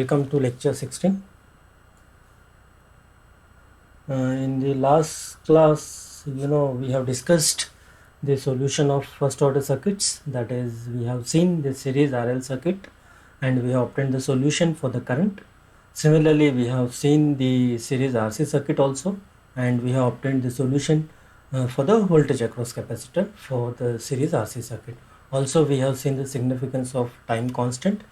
welcome to lecture 16. In the last class, we have discussed the solution of first order circuits. That is, we have seen the series RL circuit and we have obtained the solution for the current. Similarly, we have seen the series RC circuit also, and we have obtained the solution for the voltage across capacitor for the series RC circuit. Also, we have seen the significance of time constant.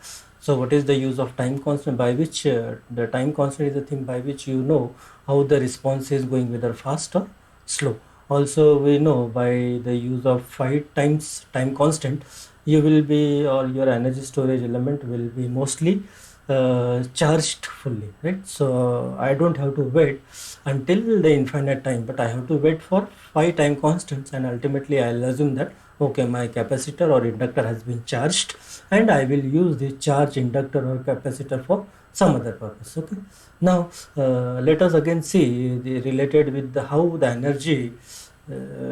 So what is the use of time constant, by which the time constant is the thing by which you know how the response is going, whether fast or slow. Also, we know by the use of 5 times time constant, you will be, or your energy storage element will be mostly charged fully, right? So I don't have to wait until the infinite time, but I have to wait for 5 time constants, and ultimately I'll assume that okay, my capacitor or inductor has been charged, and I will use the charge inductor or capacitor for some other purpose. Okay, now let us again see the related with how the energy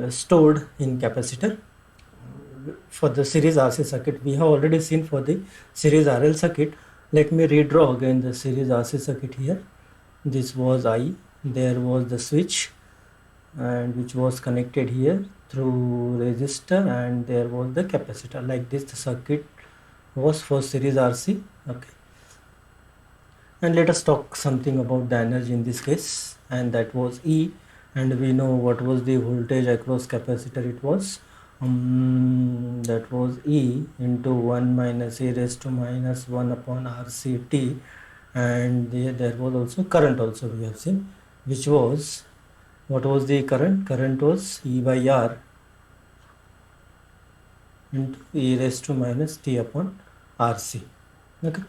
stored in capacitor for the series RC circuit. We have already seen for the series RL circuit. Let me redraw again the series RC circuit here. This was I, there was the switch, and which was connected here through resistor, and there was the capacitor. Like this the circuit was for series RC. Okay, and let us talk something about the energy in this case, and that was E, and we know what was the voltage across capacitor. It was that was E into 1 minus e raised to minus 1 upon RCT, and there was also current also we have seen, which was, what was the current? Current was E by R into e raised to minus t upon RC. Okay,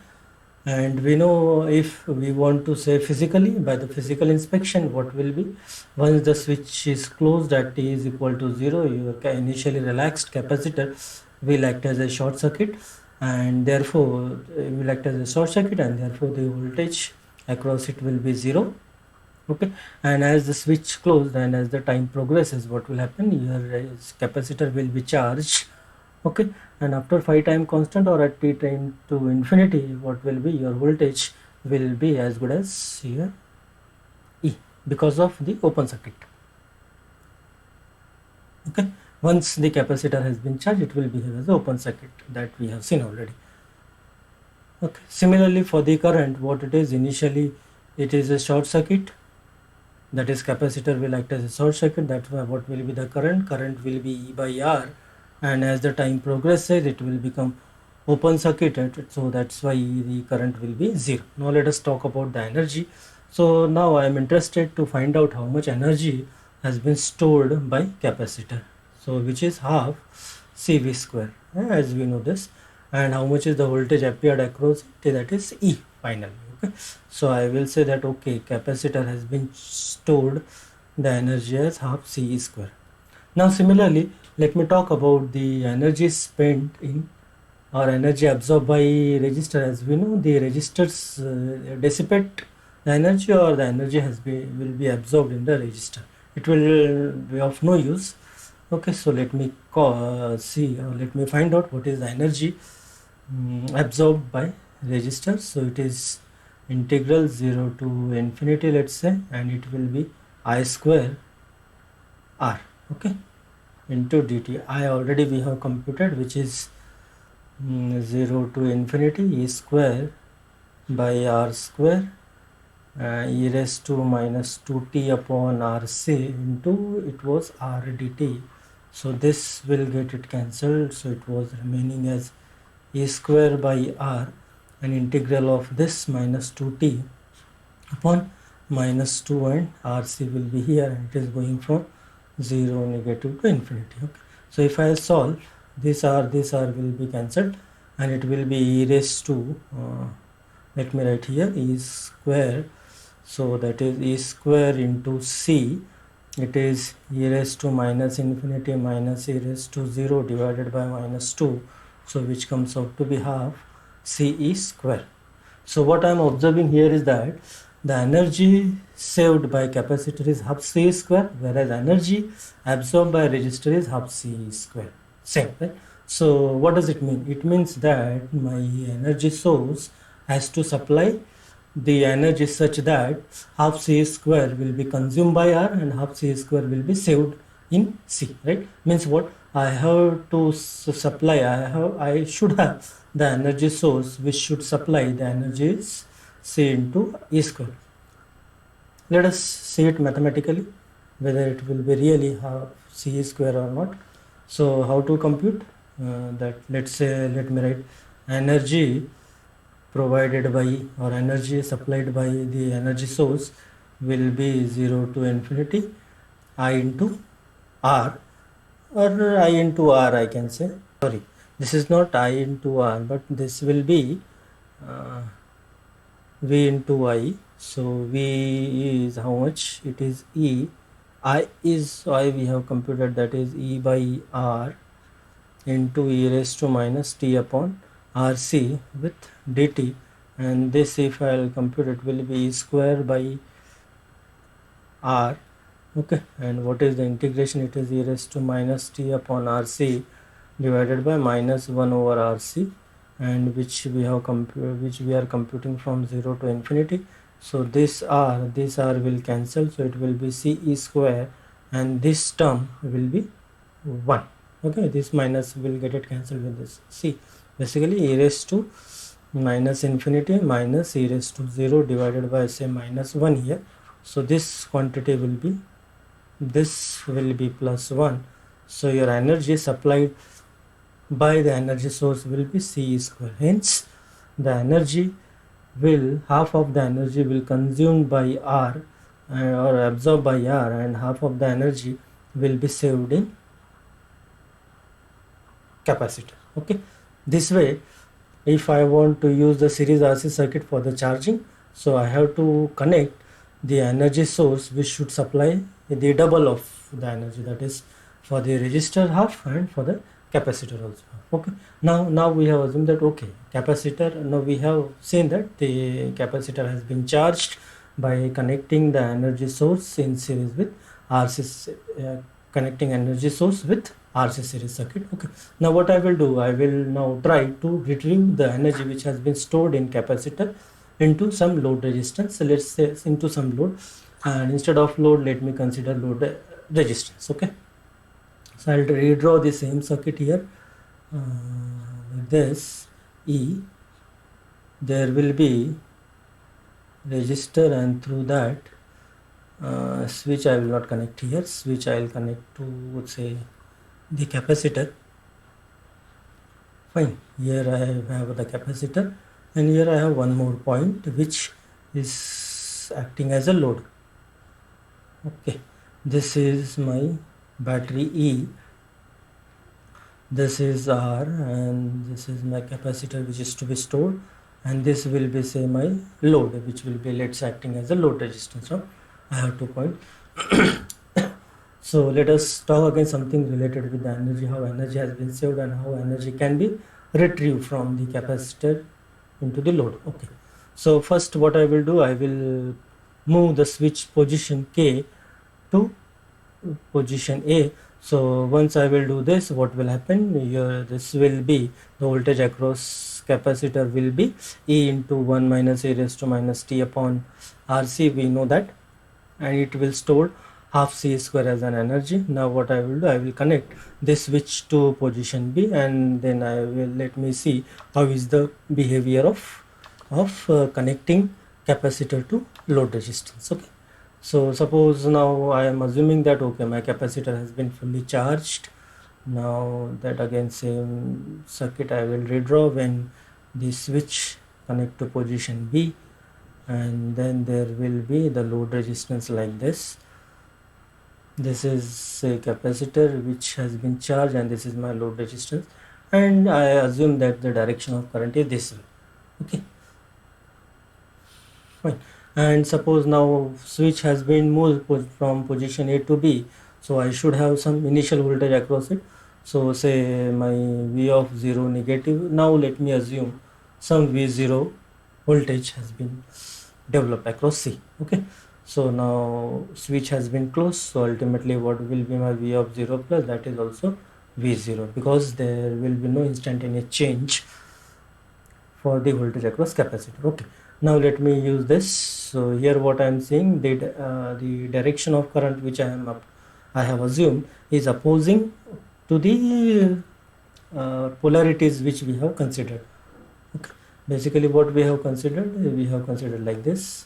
and we know if we want to say physically, by the physical inspection, what will be, once the switch is closed at t is equal to 0, your initially relaxed capacitor will act as a short circuit, and therefore it will act as a short circuit, and therefore the voltage across it will be 0. Okay, and as the switch closed and as the time progresses, what will happen, your capacitor will be charged. Okay, and after 5 time constant or at t time to infinity, what will be, your voltage will be as good as here E, because of the open circuit. Okay, once the capacitor has been charged, it will behave as an open circuit, that we have seen already. Okay, similarly for the current, what it is, initially it is a short circuit, that is capacitor will act as a short circuit. That's why what will be the current will be E by R, and as the time progresses it will become open circuit, so that's why the current will be 0. Now let us talk about the energy. So now I am interested to find out how much energy has been stored by capacitor, so which is half CV square, as we know this, and how much is the voltage appeared across it, that is E finally. Okay, so I will say that okay, capacitor has been stored the energy as half CE square. Now similarly, let me talk about the energy spent in, or energy absorbed by resistor. As we know, the resistors dissipate the energy, or the energy will be absorbed in the resistor. It will be of no use. Okay, so let me let me find out what is the energy absorbed by resistor. So it is integral 0 to infinity, let's say, and it will be I square R, okay, into dt. I already we have computed, which is 0 to infinity E square by R square e raised to minus 2t upon RC into, it was R dt. So this will get it cancelled, so it was remaining as E square by R, an integral of this minus 2t upon minus 2, and RC will be here, and it is going from 0 negative to infinity. Okay, so if I solve, this R will be cancelled, and it will be e raised to let me write here E square, so that is E square into C, it is e raised to minus infinity minus e raised to 0 divided by minus 2, so which comes out to be half CE square. So what I am observing here is that the energy saved by capacitor is half CE square, whereas energy absorbed by resistor is half CE square. Same, right? So what does it mean? It means that my energy source has to supply the energy such that half C square will be consumed by R and half C square will be saved in C, right? Means what? I have to supply, I should have the energy source which should supply the energy is C into E square. Let us see it mathematically whether it will be really half C square or not. So how to compute that? Let's say, let me write energy provided by or energy supplied by the energy source will be 0 to infinity I into R, or I into R I can say. Sorry, this is not I into R, but this will be V into I. So V is how much? It is E. I is I we have computed, that is E by R into e raised to minus t upon RC with dt, and this, if I will compute it, will be e square by R. Okay, and what is the integration? It is e raised to minus t upon RC divided by minus 1 over RC, and which we have which we are computing from 0 to infinity. So this R will cancel, so it will be C e square, and this term will be 1. Okay, this minus will get it cancelled with this C. Basically e raised to minus infinity minus e raised to 0 divided by, say, minus 1 here. So this quantity will be, this will be plus 1. So your energy supplied by the energy source will be C square. Hence the energy will, half of the energy will consumed by R or absorbed by R, and half of the energy will be saved in capacitor. Okay, this way, if I want to use the series RC circuit for the charging, so I have to connect the energy source which should supply the double of the energy, that is for the resistor half and for the capacitor also. Okay, now we have assumed that, okay, capacitor, now we have seen that the capacitor has been charged by connecting the energy source in series with RC, connecting energy source with RC series circuit. Okay, now what I will do, I will now try to retrieve the energy which has been stored in capacitor into some load resistance. So let's say into some load, and instead of load, let me consider load resistance. Okay, so I'll redraw the same circuit here. This E, there will be resistor, and through that switch I will not connect here, switch I will connect to, say, the capacitor. Fine, here I have the capacitor, and here I have one more point which is acting as a load. Okay, this is my battery E, this is R, and this is my capacitor which is to be stored, and this will be, say, my load, which will be, let's acting as a load resistance. So I have 2 points. So let us talk again something related with the energy, how energy has been saved and how energy can be retrieved from the capacitor into the load. Okay, so first what I will do, I will move the switch position K to position A. So once I will do this, what will happen here, this will be the voltage across capacitor will be E into 1 minus e raised to minus t upon RC, we know that, and it will store half C square as an energy. Now what I will do, I will connect this switch to position B, and then I will, let me see how is the behavior of connecting capacitor to load resistance. Okay, so suppose now I am assuming that, okay, my capacitor has been fully charged. Now that again same circuit I will redraw when the switch connect to position B, and then there will be the load resistance like this. This is a capacitor which has been charged, and this is my load resistance, and I assume that the direction of current is this way. Okay, fine. And suppose now switch has been moved from position A to B, so I should have some initial voltage across it. So say my V of 0 negative. Now let me assume some V0 voltage has been developed across C. Okay, so now switch has been closed, so ultimately what will be my V of 0 plus, that is also V0, because there will be no instantaneous change for the voltage across capacitor. Okay, now let me use this. So here what I am saying, the direction of current which I have assumed is opposing to the polarities which we have considered. Okay, basically what we have considered like this,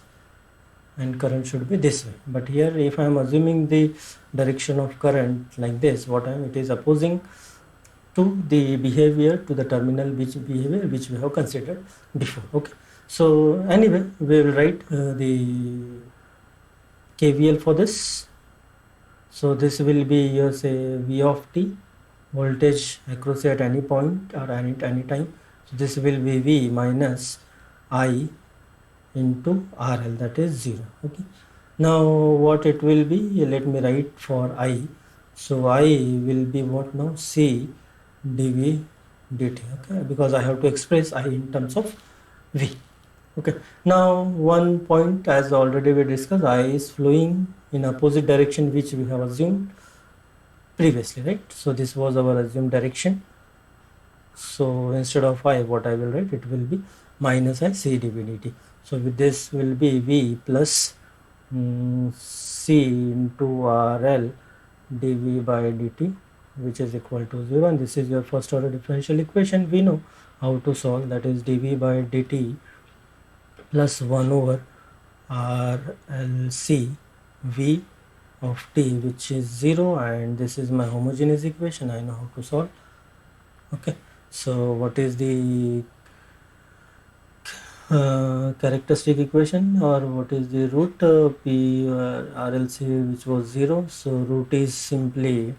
and current should be this way. But here if I am assuming the direction of current like this, it is opposing to the behavior, to the terminal behavior which we have considered before. Okay, so anyway we will write the KVL for this. So this will be your say V of t, voltage across at any point or any time. So this will be V minus I into RL, that is 0. Okay, now what it will be, let me write for I. So I will be what now, C dV dt. Okay, because I have to express I in terms of V. Okay, now one point, as already we discussed, I is flowing in opposite direction which we have assumed previously, right? So this was our assumed direction. So instead of I, what I will write, it will be minus I C dV dt. So with this will be V plus C into RL dV by dt, which is equal to 0, and this is your first order differential equation. We know how to solve, that is dV by dt plus 1 over RLC V of t, which is 0, and this is my homogeneous equation. I know how to solve. Okay, so what is the characteristic equation, or what is the root? P RLC, which was 0, so root is simply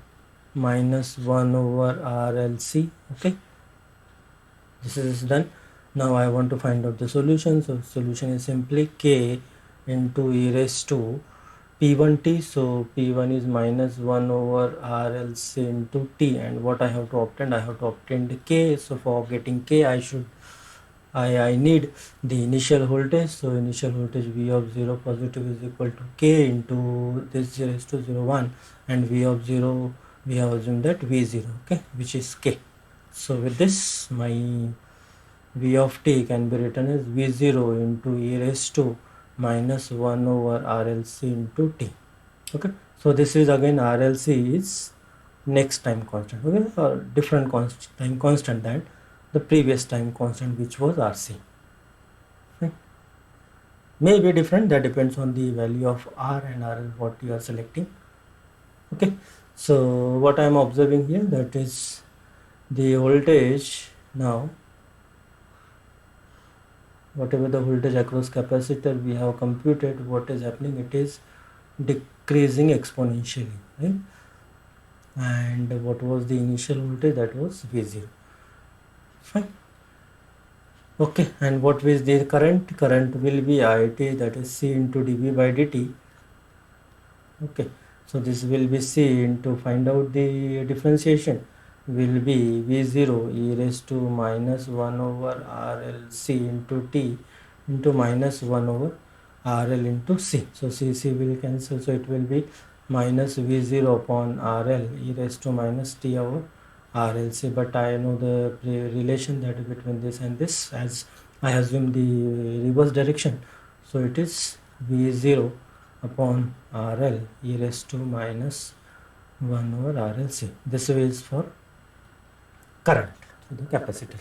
minus 1 over RLC. Okay, this is done. Now I want to find out the solution. So solution is simply K into e raised to P1t. So P1 is minus 1 over RLC into t, and what I have to obtain? I have to obtain the K. So for getting K, I need the initial voltage. So initial voltage V of 0 positive is equal to K into this 0 is to 0 1, and V of 0 we have assumed that V0, okay, which is K. So with this, my V of t can be written as V0 into e raised to minus 1 over RLC into t. Okay, so this is again RLC is next time constant, okay, or different time constant than the previous time constant, which was RC. Okay. May be different, that depends on the value of R and RL what you are selecting. Okay, so what I am observing here, that is the voltage. Now whatever the voltage across capacitor we have computed, what is happening, it is decreasing exponentially, right? And what was the initial voltage? That was V0. Fine. Okay, and what is the current? Current will be IT, that is C into dV by dt. Okay, so this will be C into, find out the differentiation, will be V0 e raised to minus 1 over RLC into t into minus 1 over RL into C. So C will cancel, so it will be minus V0 upon RL e raised to minus t over RLC. But I know the relation that is between this and this, as I assume the reverse direction. So it is V0 upon RL e raised to minus 1 over RLC. This is for current to the capacitor.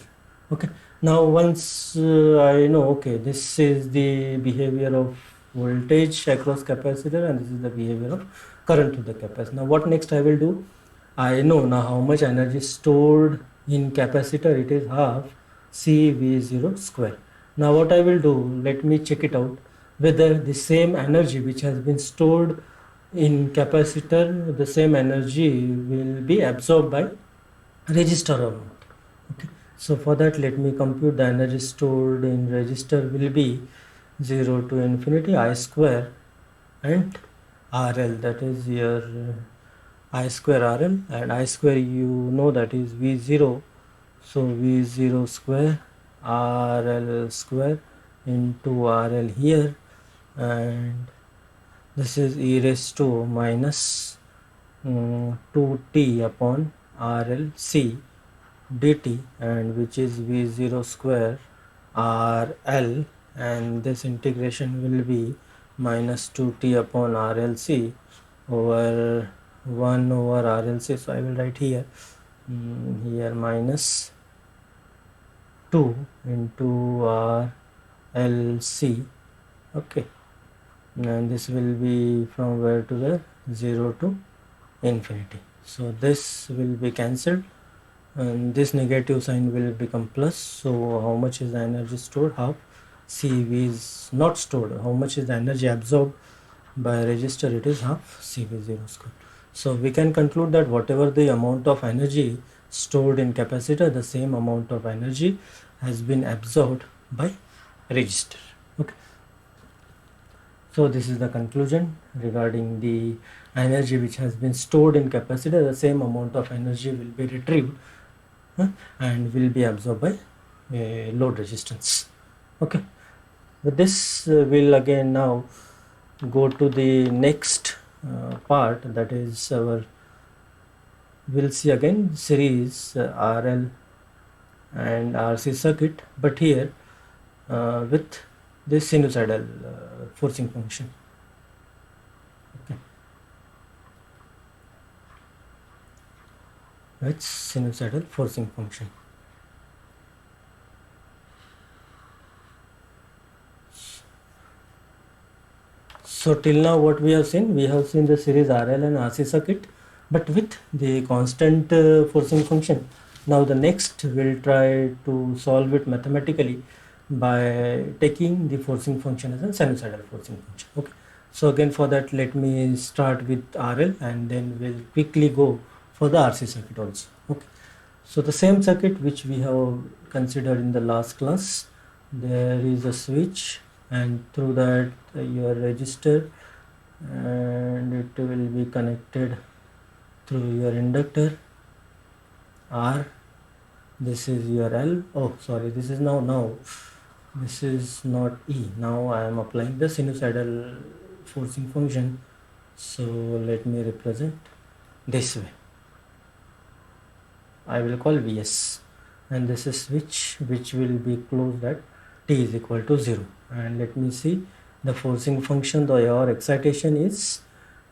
Okay, now once I know, okay, this is the behavior of voltage across capacitor and this is the behavior of current to the capacitor. Now what next I will do? I know now how much energy stored in capacitor. It is half CV0 square. Now what I will do, let me check it out whether the same energy which has been stored in capacitor, the same energy will be absorbed by resistor or not. Okay, so for that let me compute the energy stored in resistor will be 0 to infinity I square and RL, that is your I square RL, and I square you know that is V0, so V0 square RL square into RL here, and this is e raised to minus 2t upon RLC dt, and which is V0 square RL, and this integration will be minus 2t upon RLC over 1 over RLC. So I will write here here minus 2 into RLC. Okay, and this will be from where to where? 0 to infinity. So this will be cancelled and this negative sign will become plus. So how much is the energy stored? Half. CV is not stored. How much is the energy absorbed by resistor? It is half CV0 square. So we can conclude that whatever the amount of energy stored in capacitor, the same amount of energy has been absorbed by resistor. Okay. So this is the conclusion regarding the energy which has been stored in capacitor. The same amount of energy will be retrieved and will be absorbed by load resistance. Okay. With this we'll again now go to the next part, that is we'll see again series RL and RC circuit, but here with this sinusoidal forcing function. Okay. It's sinusoidal forcing function. So till now what we have seen the series RL and RC circuit, but with the constant forcing function. Now the next we'll try to solve it mathematically by taking the forcing function as a sinusoidal forcing function. Okay. So again for that let me start with RL and then we'll quickly go for the RC circuit also. Okay. So the same circuit which we have considered in the last class, there is a switch and through that your resistor, and it will be connected through your inductor R. This is your L. Oh sorry, this is now this is not E. Now I am applying the sinusoidal forcing function, so let me represent this way. I will call Vs, and this is switch which will be closed at t is equal to 0. And let me see the forcing function, or excitation is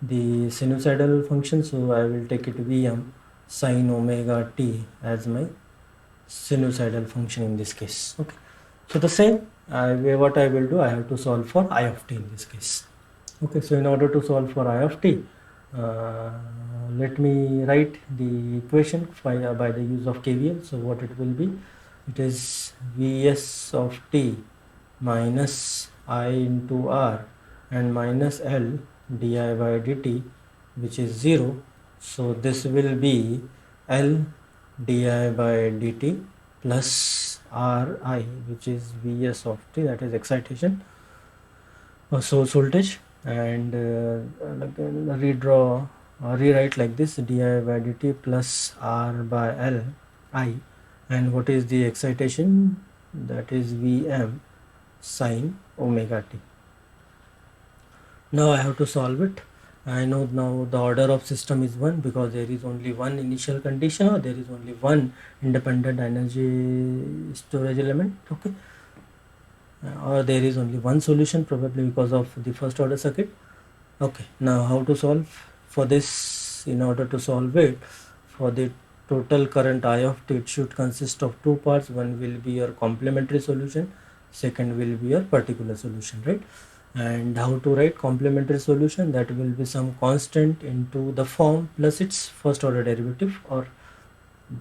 the sinusoidal function, so I will take it Vm sine omega t as my sinusoidal function in this case. Okay. So the same what I will do, I have to solve for I of t in this case. Okay. So in order to solve for I of t, let me write the equation by the use of KVL. So what it will be, it is Vs of t minus I into R and minus L di by dt, which is 0. So this will be L di by dt plus Ri, which is Vs of t, that is excitation or source voltage, and rewrite like this, di by dt plus R by L I, and what is the excitation, that is Vm sine omega t. Now I have to solve it. I know now the order of system is 1 because there is only one initial condition, or there is only one independent energy storage element. Okay. Or there is only one solution, probably because of the first order circuit. Okay. Now how to solve for this? In order to solve it, for the total current I of t, it should consist of two parts. One will be your complementary solution, second will be your particular solution, right? And how to write complementary solution? That will be some constant into the form plus its first order derivative, or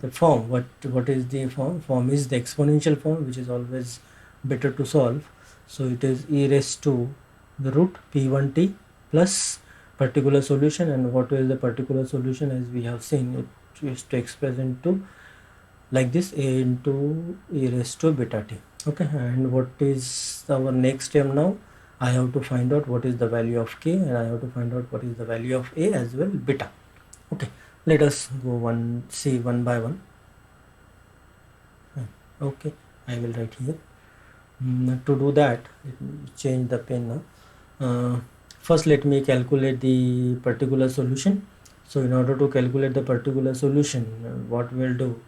the form. What is the form? Form is the exponential form, which is always better to solve. So it is e raised to the root p1t plus particular solution. And what is the particular solution? As we have seen, it is to express into like this, a into e raised to beta t. Okay. And what is our next step now? I have to find out what is the value of k, and I have to find out what is the value of a as well, beta. Okay, let us go see one by one. Okay, I will write here. To do that, let me change the pen now. First let me calculate the particular solution. So in order to calculate the particular solution, what we'll do,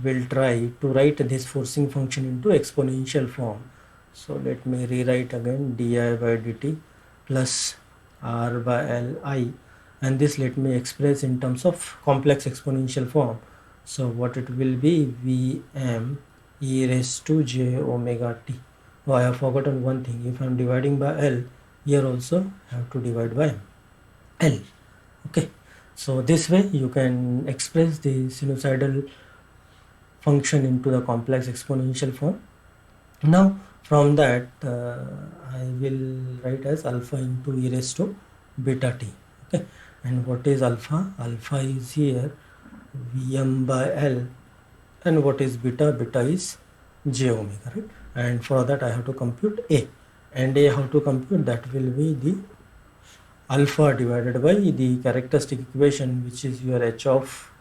we'll try to write this forcing function into exponential form. So let me rewrite again di by dt plus r by li, and this let me express in terms of complex exponential form. So what it will be, Vm e raised to j omega t. Oh, I have forgotten one thing. If I am dividing by L, here also I have to divide by L. Okay, so this way you can express the sinusoidal function into the complex exponential form. Now from that I will write as alpha into e raised to beta t. Okay, and what is alpha? Alpha is here Vm by L, and what is beta? Beta is j omega, right? And for that I have to compute a, and a how to compute, that will be the alpha divided by the characteristic equation, which is your h of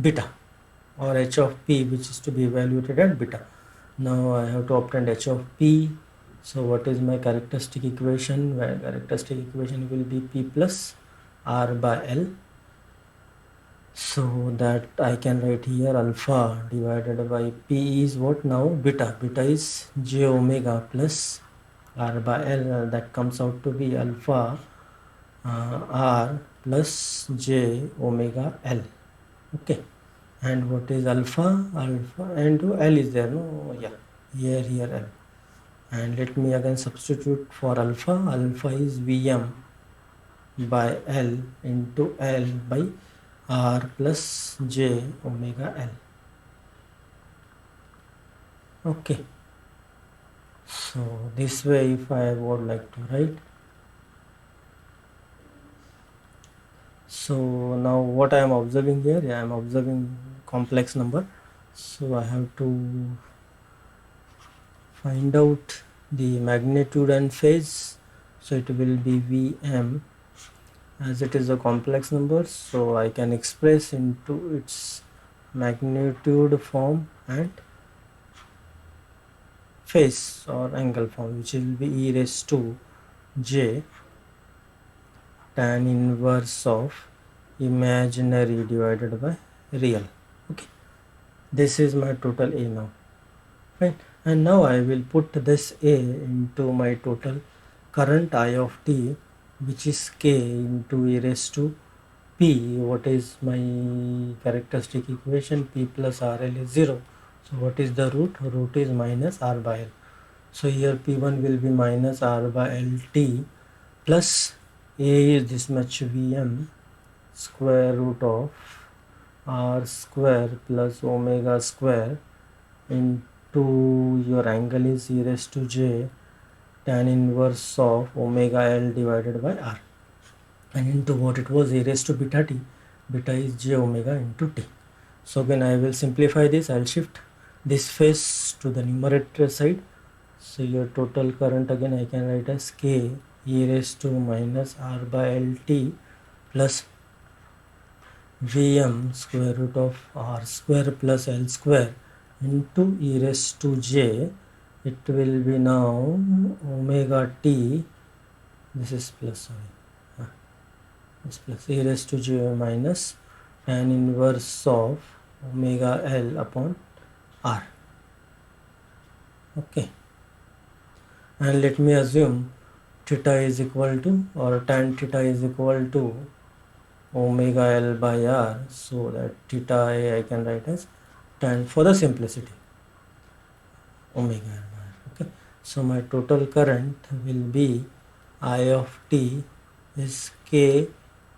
beta or h of p, which is to be evaluated at beta. Now I have to obtain h of p. So what is my characteristic equation? Well, characteristic equation will be p plus r by L. So that I can write here alpha divided by p is what now? Beta. Beta is j omega plus r by L. That comes out to be alpha r plus j omega L. Okay, and what is alpha? Alpha and L is there, no? Yeah, here L. And let me again substitute for alpha. Alpha is Vm by L into L by r plus j omega L. Okay, so this way if I would like to write. So now what I am observing here, I am observing complex number, so I have to find out the magnitude and phase. So it will be Vm, as it is a complex number, so I can express into its magnitude form and phase or angle form, which will be e raised to j tan inverse of imaginary divided by real. Okay, this is my total A now, right? And now I will put this A into my total current I of t, which is k into e raised to p. What is my characteristic equation? P plus RL is 0. So what is the root? Root is minus r by L. So here P1 will be minus r by Lt plus A is this much Vm square root of r square plus omega square into your angle is e raised to j tan inverse of omega L divided by r, and into what it was, e raised to beta t. Beta is j omega into t. So again I will simplify this. I'll shift this phase to the numerator side. So your total current again I can write as k e raised to minus r by Lt plus Vm square root of r square plus L square into e raised to j. It will be now omega t, this is plus, sorry, this plus e raised to j minus tan inverse of omega L upon r. Okay, and let me assume theta is equal to, or tan theta is equal to omega L by r, so that theta I can write as tan, for the simplicity, omega L by r. Okay, so my total current will be I of t is k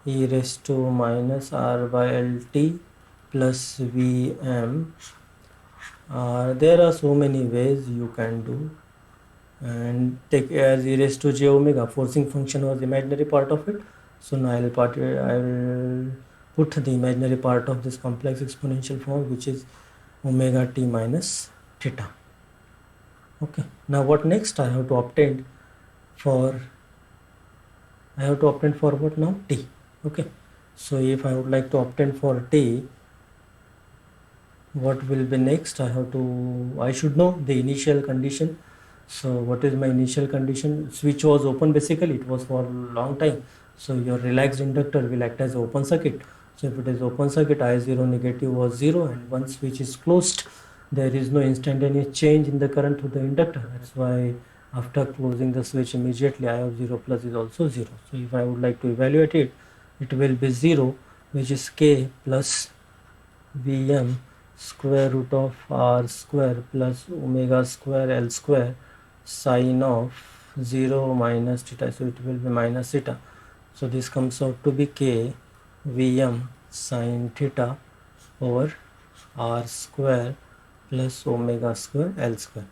e raised to minus r by Lt plus Vm. There are so many ways you can do, and take as e raised to j omega. Forcing function was imaginary part of it, so now I will put the imaginary part of this complex exponential form, which is omega t minus theta. Okay, now what next? I have to obtain for what now? T. Okay, so if I would like to obtain for t, what will be next? I should know the initial condition. So what is my initial condition? Switch was open, basically it was for a long time, so your relaxed inductor will act as open circuit. So if it is open circuit, I0 negative was 0, and once switch is closed, there is no instantaneous change in the current through the inductor. That's why After closing the switch immediately, I of 0 plus is also 0. So if I would like to evaluate it, it will be 0, which is k plus Vm square root of r square plus omega square L square sine of 0 minus theta. So it will be minus theta. So this comes out to be k Vm sine theta over r square plus omega square L square.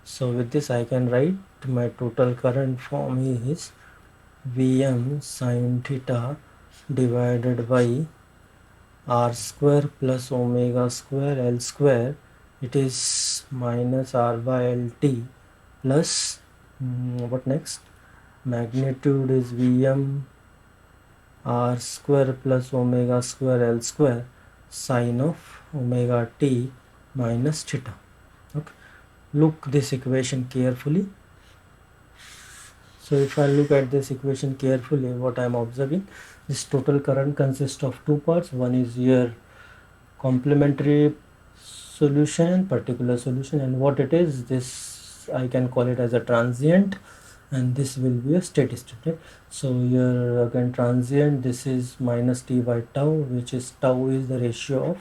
So with this I can write my total current form is Vm sine theta divided by r square plus omega square L square. It is minus r by Lt plus what next? Magnitude is Vm r square plus omega square L square sine of omega t minus theta. Okay, look this equation carefully. So if I look at this equation carefully, what I am observing, this total current consists of two parts. One is your complementary solution, particular solution, and what it is, this I can call it as a transient, and this will be a steady state, right? So here again transient, this is minus t by tau, which is tau is the ratio of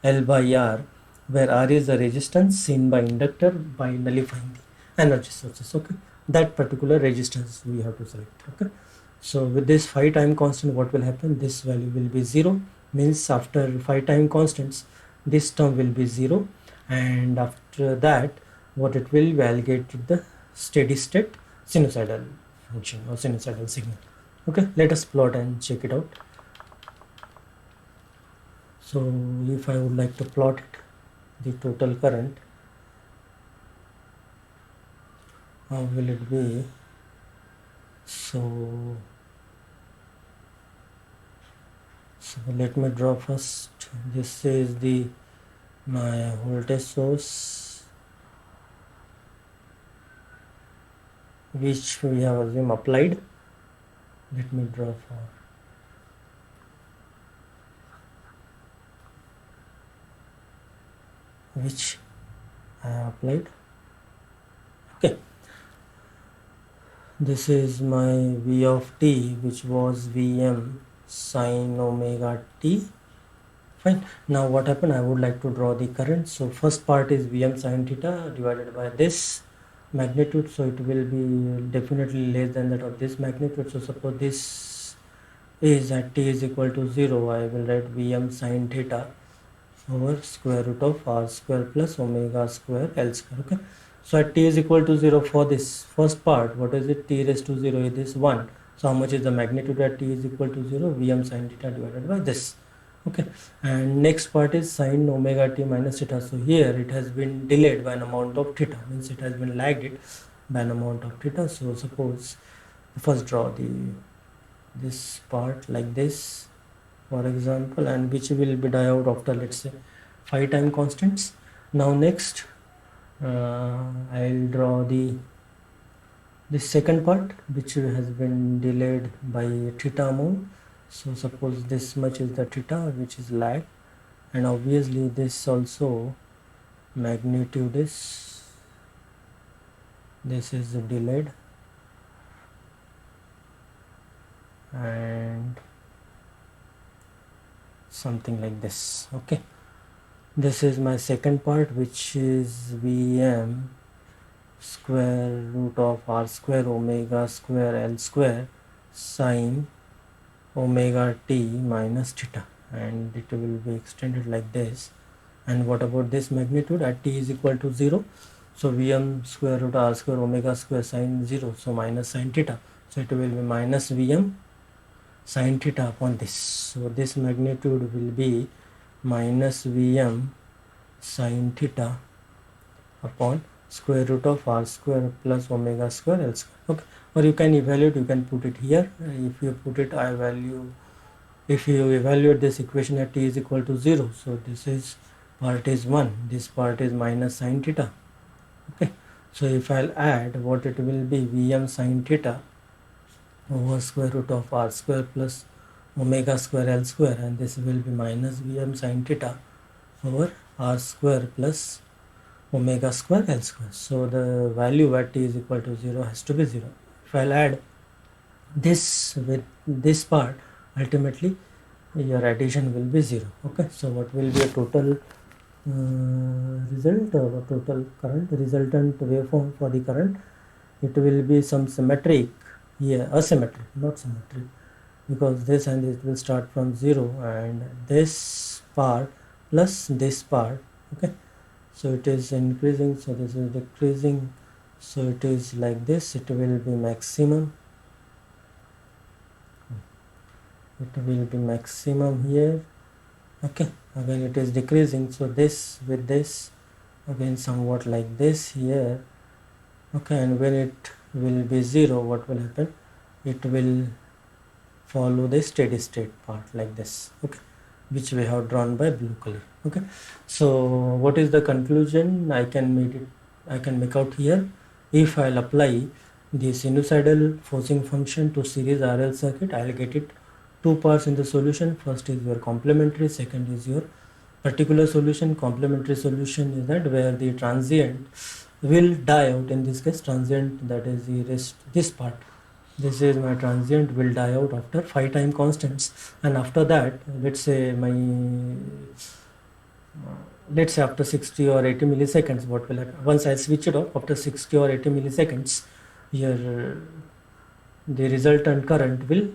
L by R, where R is the resistance seen by inductor by nullifying the energy sources. Okay, that particular resistance we have to select. Okay, so with this phi time constant, what will happen? This value will be 0, means after phi time constants this term will be 0, and after that what it will be, I'll get the steady state sinusoidal function or sinusoidal signal. Okay, let us plot and check it out. So if I would like to plot it, the total current, how will it be? So let me draw first. This is the my voltage source, which we have assumed applied. Let me draw for which I have applied. Okay, this is my V of t, which was Vm sine omega t. Fine. Now what happened? I would like to draw the current. So first part is Vm sine theta divided by this magnitude. So it will be definitely less than that of this magnitude. So suppose this is at t is equal to 0. I will write Vm sine theta over square root of r square plus omega square L square. Okay. So at t is equal to 0 for this first part, what is it? T raised to 0 is this 1. So how much is the magnitude at t is equal to 0? Vm sine theta divided by this. Okay, and next part is sine omega t minus theta. So here it has been delayed by an amount of theta, means it has been lagged it by an amount of theta. So suppose first draw this part like this, for example, and which will be die out after, let's say, phi time constants. Now next I'll draw this second part, which has been delayed by theta amount. So suppose this much is the theta, which is lag, and obviously this also magnitude is, this is delayed, and something like this. Okay, this is my second part, which is Vm square root of r square omega square L square sine omega t minus theta, and it will be extended like this. And what about this magnitude? At t is equal to 0, so Vm square root r square omega square sine 0, so minus sine theta, so it will be minus Vm sine theta upon this. So this magnitude will be minus Vm sine theta upon square root of r square plus omega square L square. Okay, or you can evaluate, you can put it here. If you put it I value, if you evaluate this equation at t is equal to 0, so this is part is 1, this part is minus sine theta. Okay, so if I'll add, what it will be? Vm sine theta over square root of r square plus omega square L square, and this will be minus Vm sine theta over r square plus omega square L square. So the value at t is equal to 0 has to be 0. If I'll add this with this part, ultimately your addition will be 0. Okay, so what will be a total result or a total current resultant waveform for the current? It will be some symmetric here, asymmetric, not symmetric, because this and it will start from 0 and this part plus this part. Okay, so it is increasing, so this is decreasing, so it is like this. It will be maximum, it will be maximum here. Okay, again it is decreasing, so this with this again somewhat like this here. Okay, and when it will be 0, what will happen? It will follow the steady state part like this. Okay, which we have drawn by blue color. Okay, so what is the conclusion I can make out here? If I'll apply the sinusoidal forcing function to series RL circuit, I'll get it two parts in the solution. First is your complementary, second is your particular solution. Complementary solution is that where the transient will die out. In this case, transient, that is the rest, this part, this is my transient, will die out after 5 time constants, and after that, let's say after 60 or 80 milliseconds, what will happen? Once I switch it off after 60 or 80 milliseconds, here the resultant current will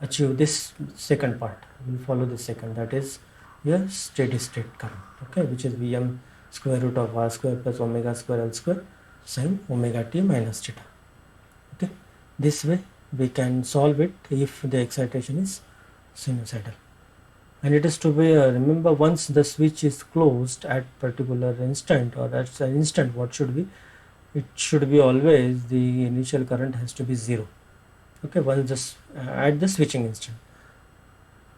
achieve this second part, will follow this second, that is your steady state current. Okay, which is Vm square root of r square plus omega square L square sin omega t minus theta. Okay, this way we can solve it if the excitation is sinusoidal. And it is to be remember, once the switch is closed at particular instant, or at an instant, what should be? It should be always the initial current has to be 0. Okay, once just at the switching instant,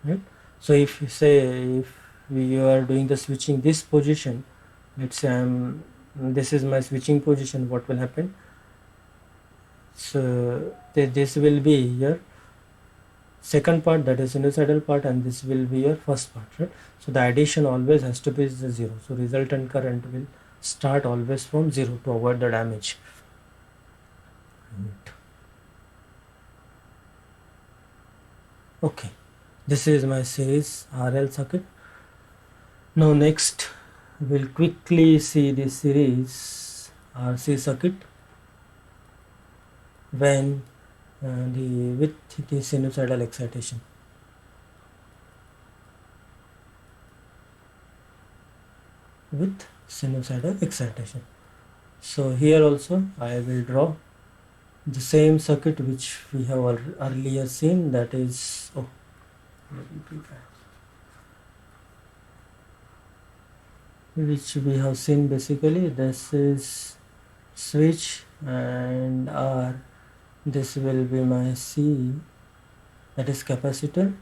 right? So if you say, if you are doing the switching this position, let's say this is my switching position, what will happen? So this will be your second part, that is sinusoidal part, and this will be your first part, right? So the addition always has to be 0. So resultant current will start always from 0 to avoid the damage. Okay, this is my series RL circuit. Now next we'll quickly see the series RC circuit when with the sinusoidal excitation. With sinusoidal excitation. So here also I will draw the same circuit which we have earlier seen, that is, which we have seen basically. This is switch and R, this will be my C, that is capacitor.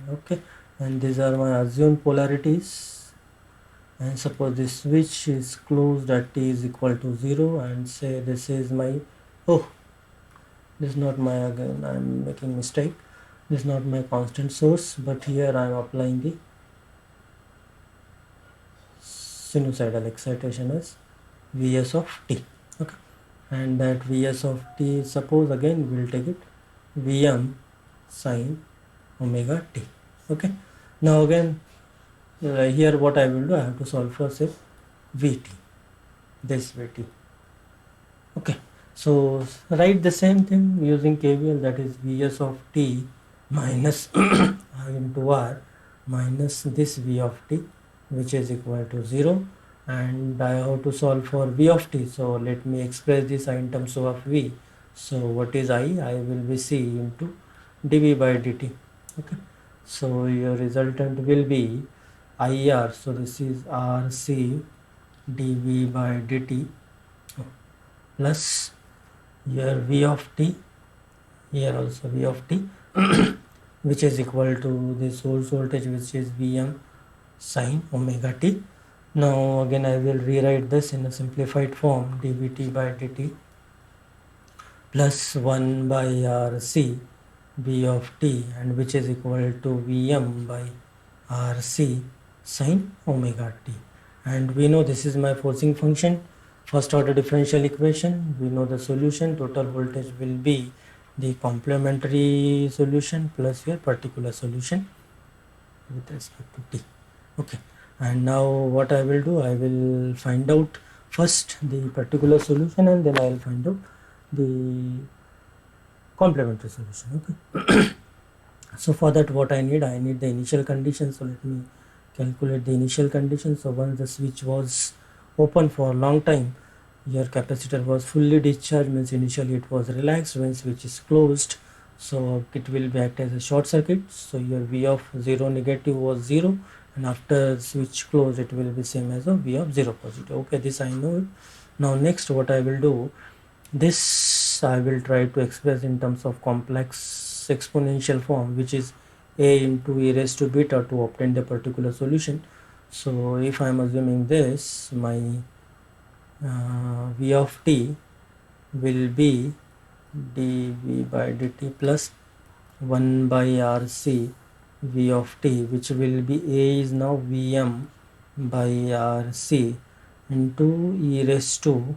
Okay, and these are my assumed polarities, and suppose this switch is closed at t is equal to 0, and say this is my, this is not my, again I am making mistake, this is not my constant source, but here I am applying the sinusoidal excitation as Vs of t. Okay, and that Vs of t, suppose again we will take it Vm sin omega t. Okay, now again here what I will do, I have to solve for say Vt, this Vt. Okay, so write the same thing using KVL, that is Vs of t minus I into R minus this V of t, which is equal to 0, and I have to solve for V of t. So let me express this in terms of V. So what is I will be C into dV by dt. Okay, so your resultant will be IR, so this is RC dV by dt plus your V of t, here also V of t which is equal to the source voltage, which is Vm sin omega t. Now again I will rewrite this in a simplified form, dVt by dt plus 1 by RC V of t, and which is equal to Vm by RC sin omega t, and we know this is my forcing function, first order differential equation. We know the solution, total voltage will be the complementary solution plus your particular solution with respect to t. Okay, and now what I will do, I will find out first the particular solution and then I will find out the complementary solution. Okay. So for that what I need the initial condition. So let me calculate the initial condition. So once the switch was open for a long time, your capacitor was fully discharged, means initially it was relaxed. When switch is closed, so it will be act as a short circuit. So your V of 0 negative was 0, and after switch close it will be same as a V of 0 positive. Okay, this I know it. Now next what I will do, this I will try to express in terms of complex exponential form, which is a into e raised to beta, to obtain the particular solution. So if I am assuming this, my v of t will be dv by dt plus 1 by rc v of t, which will be a is now vm by rc into e raised to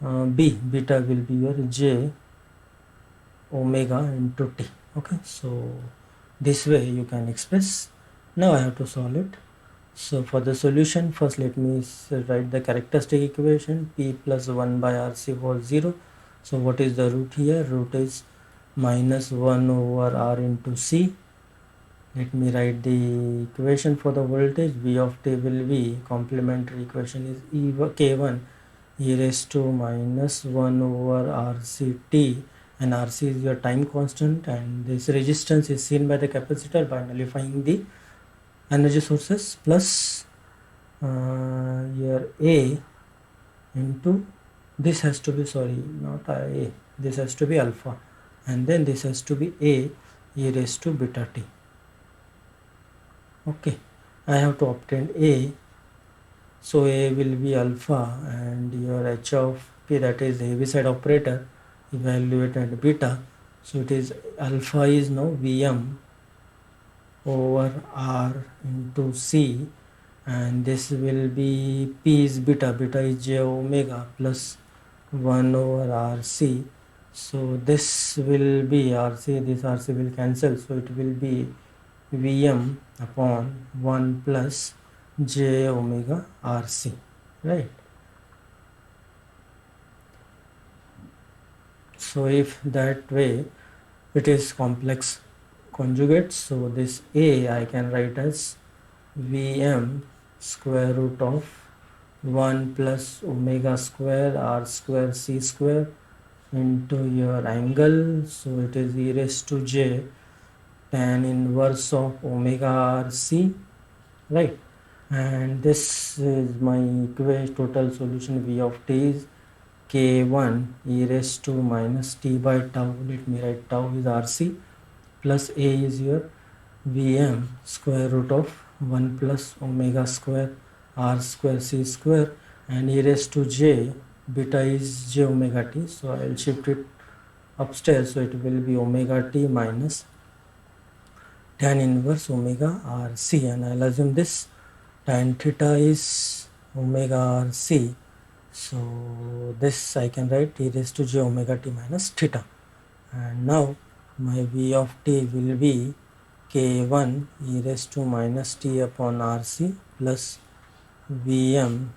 beta will be your j omega into t. Okay, so this way you can express. Now I have to solve it. So for the solution, first let me write the characteristic equation. P plus 1 by RC was 0. So what is the root here? Root is minus 1 over R into C. Let me write the equation for the voltage. V of t will be, complementary equation is K1 e raised to minus 1 over RCT, and RC is your time constant, and this resistance is seen by the capacitor by nullifying the energy sources, plus your A into, this has to be, sorry, not A, this has to be alpha, and then this has to be A e raised to beta t. Okay, I have to obtain A. So A will be alpha, and your H of P, that is the Heaviside operator, evaluated beta. So it is alpha is now Vm over R into C, and this will be P is beta, beta is j omega plus 1 over RC. So this will be RC, this RC will cancel, so it will be Vm upon 1 plus j omega RC, right? So if that way it is complex conjugate, so this A I can write as Vm square root of 1 plus omega square R square C square into your angle, so it is e raised to j tan inverse of omega R C, right? And this is my equation. Total solution V of t is K1 e raised to minus t by tau. Let me write tau is RC, plus A is your Vm square root of 1 plus omega square R square C square, and e raised to j, beta is j omega t, so I will shift it upstairs, so it will be omega t minus tan inverse omega RC, and I'll assume this tan theta is omega RC. So this I can write e raised to j omega t minus theta, and now my V of t will be K1 e raised to minus t upon RC plus Vm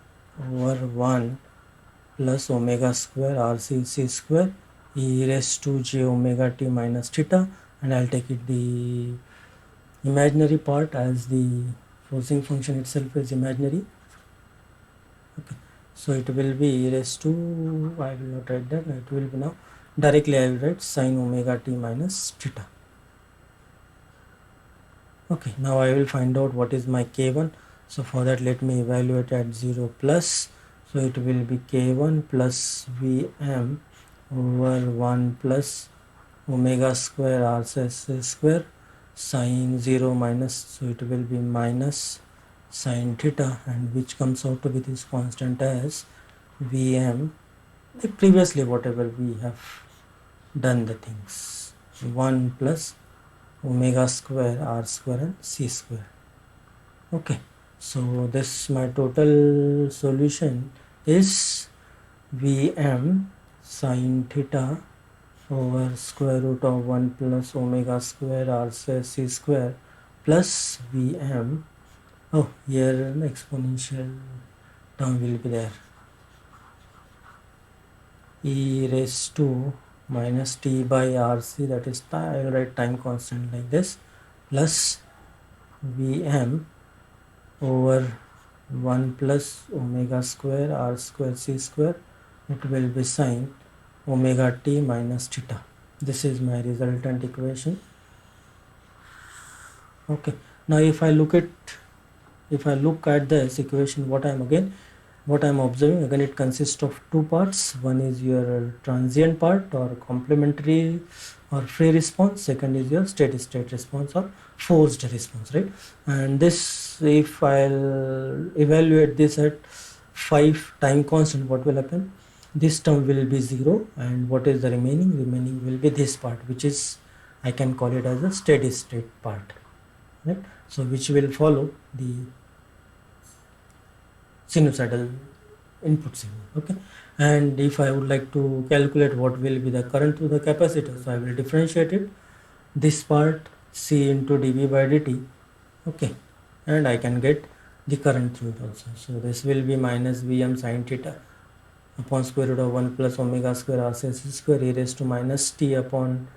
over 1 plus omega square RC C square e raised to j omega t minus theta, and I'll take it the imaginary part, as the forcing function itself is imaginary. Okay, so it will be e raised to, I will not write that, it will be now directly I will write sine omega t minus theta. Okay, now I will find out what is my K1. So for that let me evaluate at 0 plus, so it will be K1 plus Vm over 1 plus omega square R square sine 0 minus, so it will be minus sine theta, and which comes out to be this constant as Vm, like previously whatever we have done the things, 1 plus omega square R square and C square. Okay, So this my total solution is Vm sin theta over square root of 1 plus omega square r square c square plus Vm. Oh, here an exponential term will be there. E raised to minus t by rc, that is I will write time constant like this, plus Vm over 1 plus omega square r square c square, it will be sine omega t minus theta. This is my resultant equation. Okay, now if I look at this equation, what I am observing again, it consists of two parts. One is your transient part or complementary or free response. Second is your steady state response or forced response, right? And this, if I'll evaluate this at 5 time constant, what will happen? This term will be 0, and what is the remaining will be this part, which is, I can call it as a steady state part, right? So which will follow the sinusoidal input signal. Okay, and if I would like to calculate what will be the current through the capacitor, so I will differentiate it, this part C into dV by dt. Okay, and I can get the current through it also. So this will be minus Vm sin theta upon square root of 1 plus omega square rc square e raised to minus t upon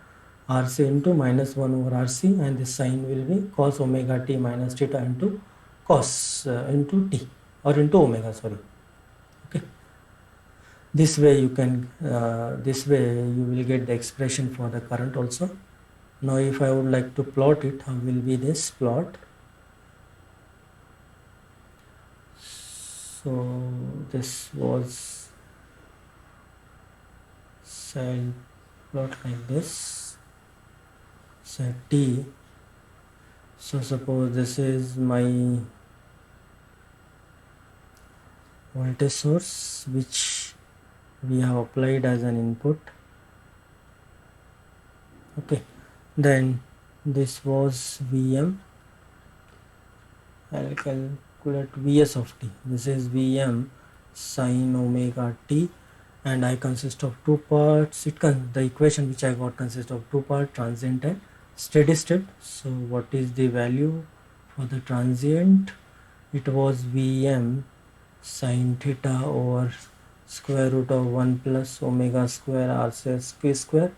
rc into minus 1 over rc, and this sign will be cos omega t minus theta into cos into t or into omega, sorry. Okay, this way you can this way you will get the expression for the current also. Now if I would like to plot it, how will be this plot? So this was cell plot like this, set t. So suppose this is my voltage source which we have applied as an input. Okay, then this was Vm. I'll calculate Vs of t. This is Vm sin omega t, and I consist of two parts. The equation which I got consists of two parts, transient and steady state. So what is the value for the transient? It was Vm sin theta over square root of 1 plus omega square r p square,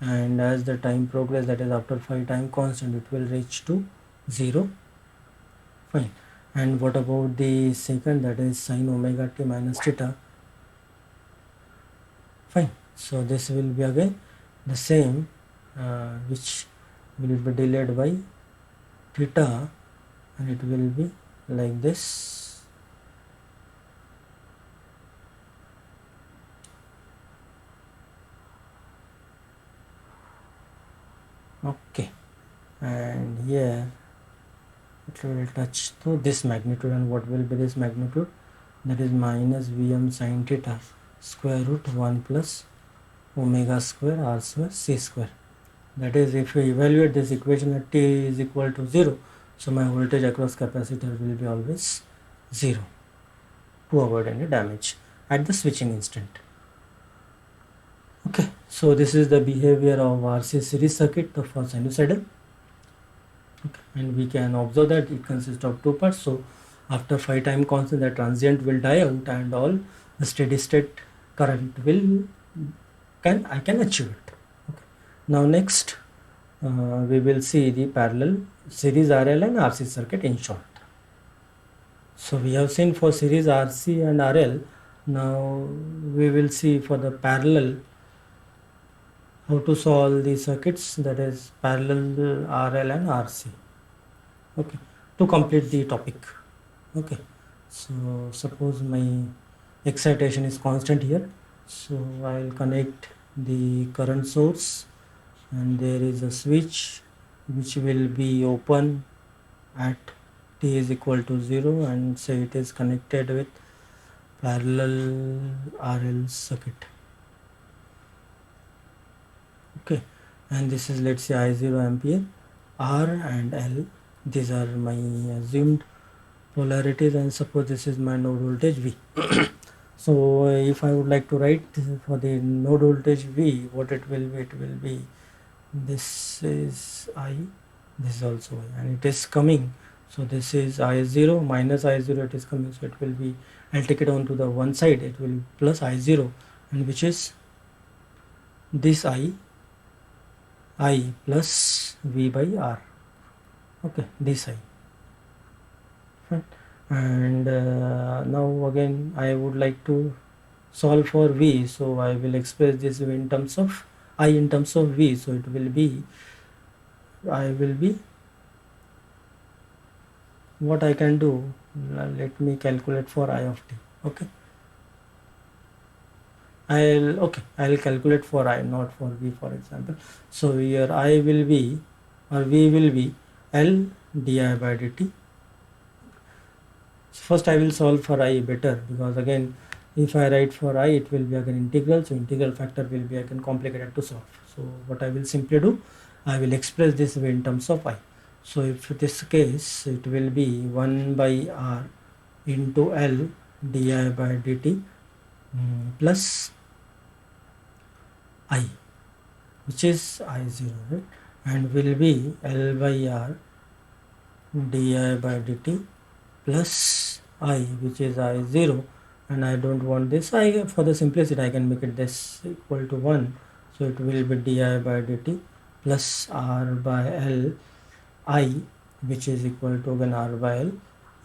and as the time progress, that is after 5 time constant, it will reach to 0. Fine. And what about the second, that is sin omega t minus theta? Fine. So this will be again the same, which will be delayed by theta, and it will be like this. Okay, and here it will touch to this magnitude, and what will be this magnitude? That is minus Vm sin theta square root 1 plus omega square r square c square. That is, if we evaluate this equation at t is equal to 0, so my voltage across capacitor will be always 0 to avoid any damage at the switching instant. Okay, so this is the behavior of RC series circuit for sinusoidal. Okay, and we can observe that it consists of two parts. So after 5 time constant, the transient will die out, and all the steady state current I can achieve it. Okay. Now next we will see the parallel series RL and RC circuit in short. So we have seen for series RC and RL. Now we will see for the parallel how to solve the circuits, that is parallel RL and RC. Okay, to complete the topic. Okay, so suppose my excitation is constant here, so I'll connect the current source, and there is a switch which will be open at t is equal to 0, and say it is connected with parallel RL circuit. Okay, and this is, let's say, I0 ampere. R and L, these are my assumed polarities, and suppose this is my node voltage V. So if I would like to write for the node voltage V, what it will be, this is I, this is also I, and it is coming. So this is I0 minus I0, it is coming, so it will be, I'll take it on to the one side, it will be plus I0, and which is this I plus V by R. Okay, this I. Fine. And now again I would like to solve for V, so I will express this in terms of I in terms of V. So it will be, I will be, what I can do, let me calculate for I of t. Okay, I'll calculate for I, not for V, for example. So here I will be, or V will be L di by dt. First I will solve for I better, because again if I write for I, it will be again integral, so integral factor will be again complicated to solve. So what I will simply do, I will express this way in terms of I. So if this case, it will be 1 by R into L di by dt plus I, which is I0, right? And will be L by R di by dt plus I, which is I0, and I don't want this I, for the simplicity I can make it this equal to 1, so it will be di by dt plus R by L I, which is equal to again R by L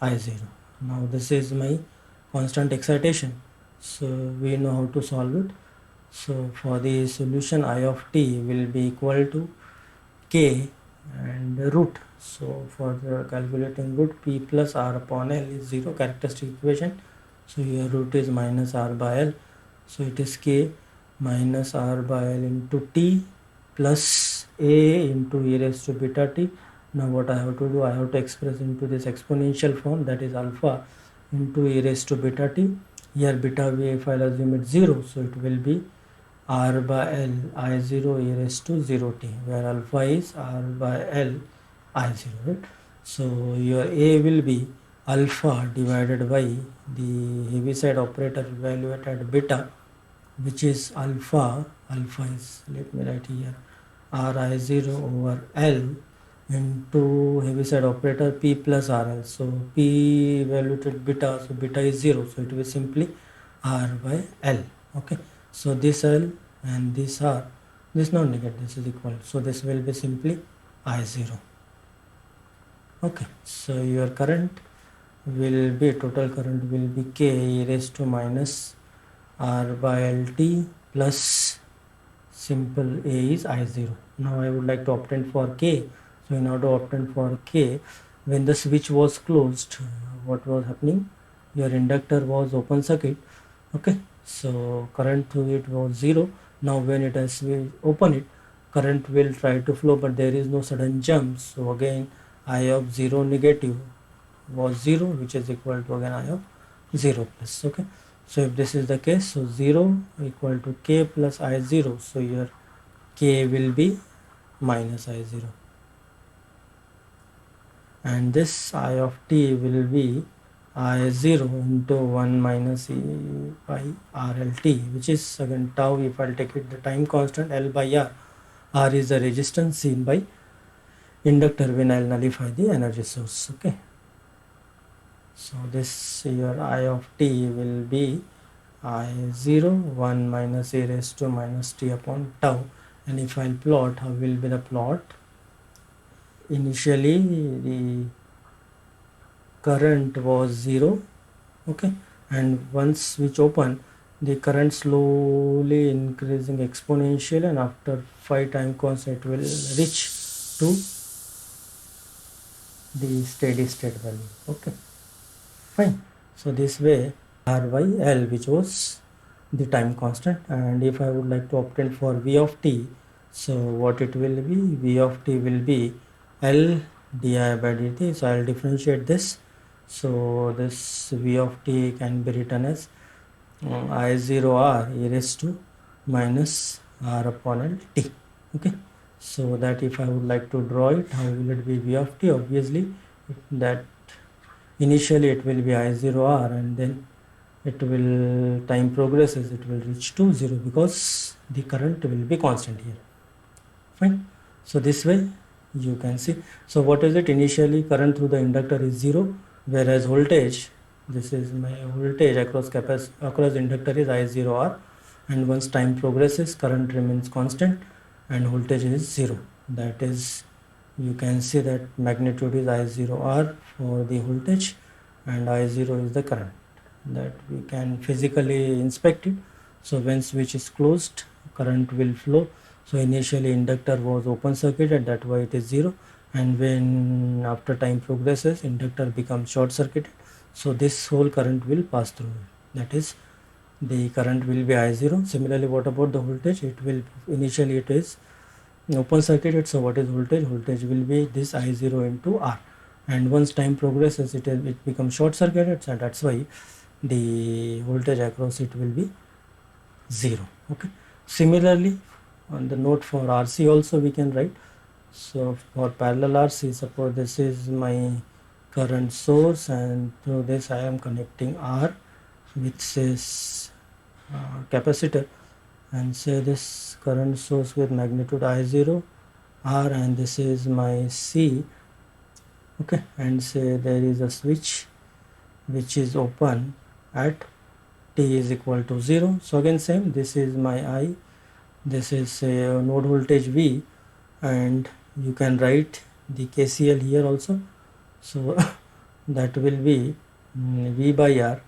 I0. Now this is my constant excitation, so we know how to solve it. So for the solution, I of t will be equal to k and root. So for the calculating root, p plus r upon l is 0, characteristic equation. So here root is minus r by l, so it is k minus r by l into t plus a into e raised to beta t. Now what I have to do, I have to express into this exponential form, that is alpha into e raised to beta t. Here beta v, if I'll assume it 0, so it will be r by l I0 e raised to 0t, where alpha is r by l I0, right? So your a will be alpha divided by the Heaviside operator evaluated at beta, which is alpha is, let me write here, RI0 over L into Heaviside operator P plus RL. So P evaluated beta, so beta is 0, so it will simply R by L. Okay, so this L and this R, this not negative, this is equal, so this will be simply I0. Okay, so your current will be, total current will be K e raised to minus R by LT plus simple A is I0. Now I would like to obtain for K. So in order to obtain for K, when the switch was closed, what was happening? Your inductor was open circuit. Okay, so current through it was 0. Now when it has open it, current will try to flow, but there is no sudden jump. So again I of 0 negative was 0, which is equal to again I of 0 plus. Okay, so if this is the case, so 0 equal to K plus I0, so your K will be minus I0, and this I of t will be I0 into 1 minus E by RLT, which is again tau, if I'll take it the time constant, L by R. R is the resistance seen by inductor when I'll nullify the energy source. Okay, so this your I of t will be I0 1 minus e raised to minus t upon tau, and if I'll plot, how will be the plot? Initially the current was 0, okay, and once switch open, the current slowly increasing exponentially, and after 5 time constant it will reach to the steady state value. Okay, fine. So this way R by L, which was the time constant, and if I would like to obtain for V of t, so what it will be, V of t will be L di by dt. So I'll differentiate this, so this V of t can be written as I0 R e raised to minus R upon L t. Okay, so that if I would like to draw it, how will it be V of t? Obviously that initially it will be I0R, and then it will, time progresses, it will reach to 0 because the current will be constant here. Fine. So this way you can see. So what is it? Initially current through the inductor is 0, whereas voltage, this is my voltage across inductor is I0R, and once time progresses current remains constant and voltage is 0. That is, you can see that magnitude is I0R for the voltage and I0 is the current that we can physically inspect it. So when switch is closed, current will flow. So initially inductor was open circuited, that's why it is 0, and when after time progresses inductor becomes short circuited, so this whole current will pass through, that is the current will be I0. Similarly, what about the voltage? It will, initially it is open circuited, so what is voltage? Voltage will be this I0 into R, and once time progresses it becomes short circuited, so that's why the voltage across it will be 0. Okay. Similarly, on the note for RC also we can write. So for parallel RC, suppose this is my current source, and through this I am connecting R, which is capacitor, and say this current source with magnitude I0 R, and this is my C. Okay, and say there is a switch which is open at t is equal to 0. So again same, this is my I, this is a node voltage V, and you can write the KCL here also. So that will be V by R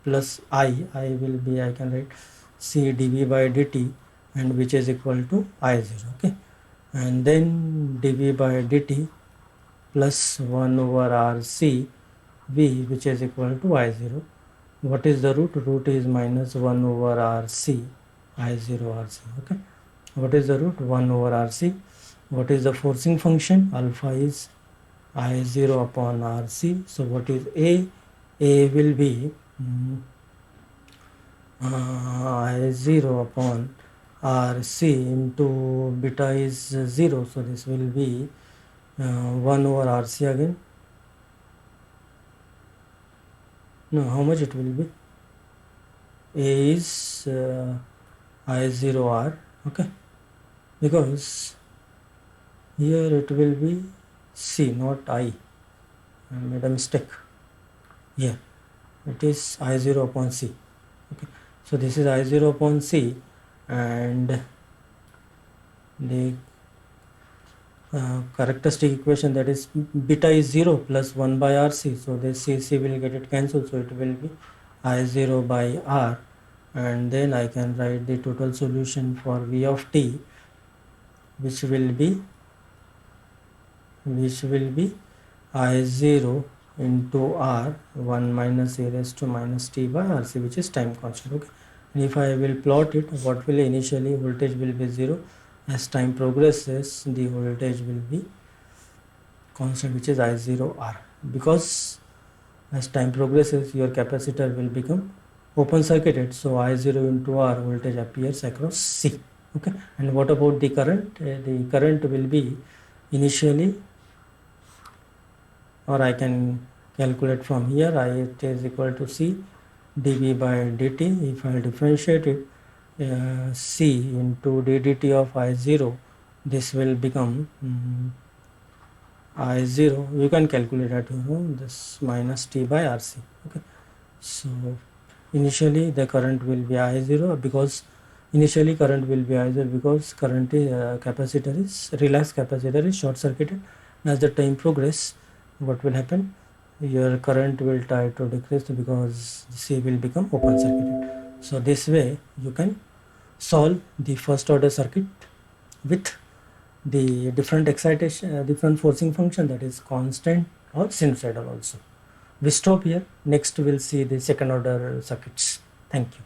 plus I will be, I can write C dV by dt, and which is equal to I0. Okay, and then dV by dt plus 1 over RC V, which is equal to I0. What is the root? Root is minus 1 over RC, I0 RC. Okay, what is the root? 1 over RC. What is the forcing function? Alpha is I0 upon RC. So what is A? A will be I0 upon RC into beta is 0. So this will be 1 over RC again. No, how much it will be? A is I0R. Okay, because here it will be C, not I made a mistake. Here it is I0 upon C. Okay, so this is I0 upon C, and the characteristic equation, that is beta is 0 plus 1 by RC, so this C will get it cancelled, so it will be I0 by R, and then I can write the total solution for V of t, which will be I0 into R 1 minus a raised to minus t by RC, which is time constant. Okay, and if I will plot it, what will initially voltage will be 0. As time progresses, the voltage will be constant, which is I0R, because as time progresses your capacitor will become open circuited, so I0 into R voltage appears across C. Okay, and what about the current? The current will be initially, or I can calculate from here, I is equal to C dV by dt. If I differentiate it, C into ddt of I0, this will become I0, you can calculate at home, this minus t by RC. Okay, so initially the current will be I0, because initially current will be I0 because current capacitor is, relaxed capacitor is short circuited. As the time progress, what will happen? Your current will try to decrease because C will become open circuited. So this way you can solve the first order circuit with the different excitation, different forcing function, that is constant or sinusoidal also. We stop here. Next we'll see the second order circuits. Thank you.